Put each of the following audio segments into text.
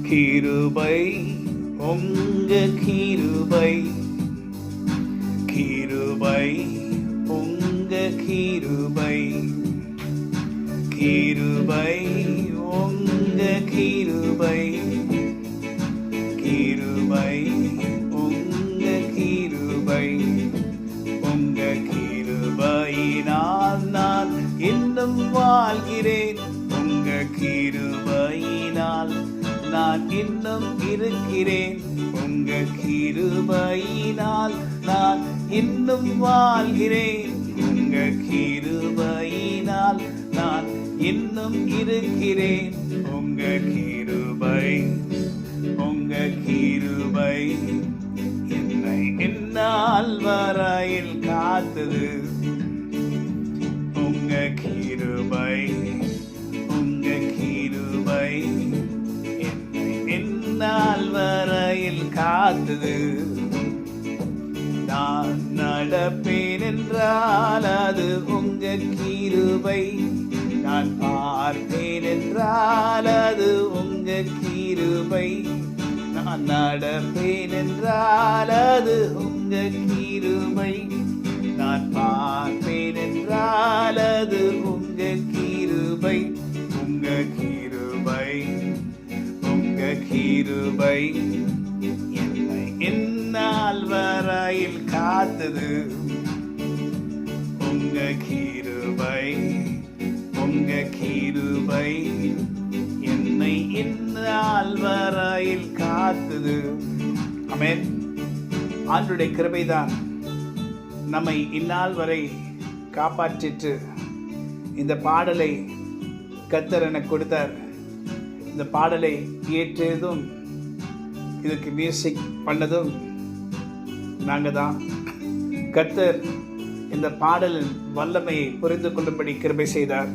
கிருபை உங்க கிருபை, கிருபை உங்க கிருபை, கிருபை உங்க கிருபை, கிருபை உங்க கிருபை, உங்க கிருபையினால் நான் இன்னும் வாழ்கிறேன், உங்க கிருபையினால் நான் இன்னும் இருக்கிறேன், உங்க கிருபையினால் நான் இன்னும் வாழ்கிறேன், உங்க கிருபையினால் நான் இன்னும் இருக்கிறேன், உங்க கிருபை, உங்க கிருபை என்னை இந்நாள் வரையில் காத்தது, உங்க கிருபை, உங்க கிருபை என்னை இந்நாள் வரையில் காத்தது. நான் நடப்பேன் என்றால் அது உங்க கிருபை, நான் பார்ப்பேன் என்றால் அது உங்க கிருபை, நான் நடப்பேன் என்றால் அது உங்க கிருபை, நான் பார்ப்பேன் என்றால் அது உங்க கிருபை, உங்க கிருபை, உங்க கிருபை என்னை இந்நாள் வரையில் காத்தது, உங்க கிருபை, உங்க கிருபை என்னை இந்நாள் வரையில் காத்தது. ஆமென். ஆண்டவருடைய கிருபைதான் நம்மை இந்நாள் வரை காப்பாற்றிற்று. இந்த பாடலை கர்த்தர் எனக்கு கொடுத்தார். இந்த பாடலை இயற்றியதும் இதுக்கு மியூசிக் பண்ணதும் நாங்கள் தான். கர்த்தர் இந்த பாடலின் வல்லமையை புரிந்து கொள்ளும்படி கிருபை செய்தார்.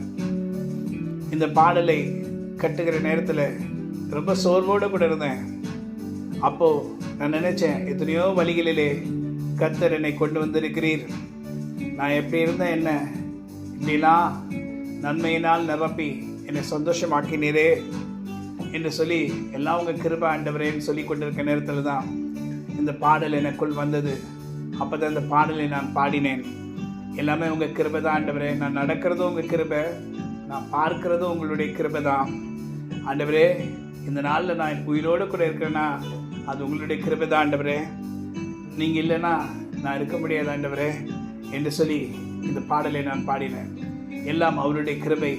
இந்த பாடலை கட்டுகிற நேரத்தில் ரொம்ப சோர்வோடு கூட இருந்தேன். அப்போது நான் நினச்சேன், எத்தனையோ வழிகளிலே கர்த்தர் என்னை கொண்டு வந்திருக்கிறீர், நான் எப்படி இருந்தேன் என்ன இப்படிலாம் நன்மையினால் நிரப்பி என்னை சந்தோஷமாக்கினீரே என்று சொல்லி எல்லாம் உங்கள் கிருபை ஆண்டவரேன்னு சொல்லி கொண்டிருக்க நேரத்தில் தான் இந்த பாடல் எனக்குள் வந்தது. அப்போ தான் இந்த பாடலை நான் பாடினேன். எல்லாமே உங்கள் கிருபை தான் ஆண்டவரே, நான் நடக்கிறதும் உங்கள் கிருபை, நான் பார்க்கிறதும் உங்களுடைய கிருபை தான் ஆண்டவரே. இந்த நாளில் நான் உயிரோடு கூட இருக்கிறேன்னா அது உங்களுடைய கிருபை தான் ஆண்டவரே, நீங்கள் இல்லைன்னா நான் இருக்க முடியாது ஆண்டவரே என்று சொல்லி இந்த பாடலை நான் பாடினேன். எல்லாம் அவருடைய கிருபை,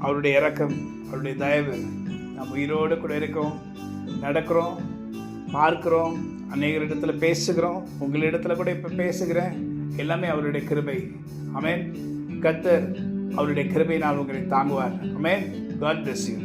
அவருடைய இரக்கம், அவருடைய தயவு. நாம் உயிரோடு கூட இருக்கோம், நடக்கிறோம், பார்க்கிறோம், அநேகரிடத்தில் பேசுகிறோம், உங்களிடத்தில் கூட இப்போ பேசுகிறேன். எல்லாமே அவருடைய கிருபை. ஆமென். கர்த்தர் அவருடைய கிருபையினால் உங்களை தாங்குவார். ஆமென். God bless you.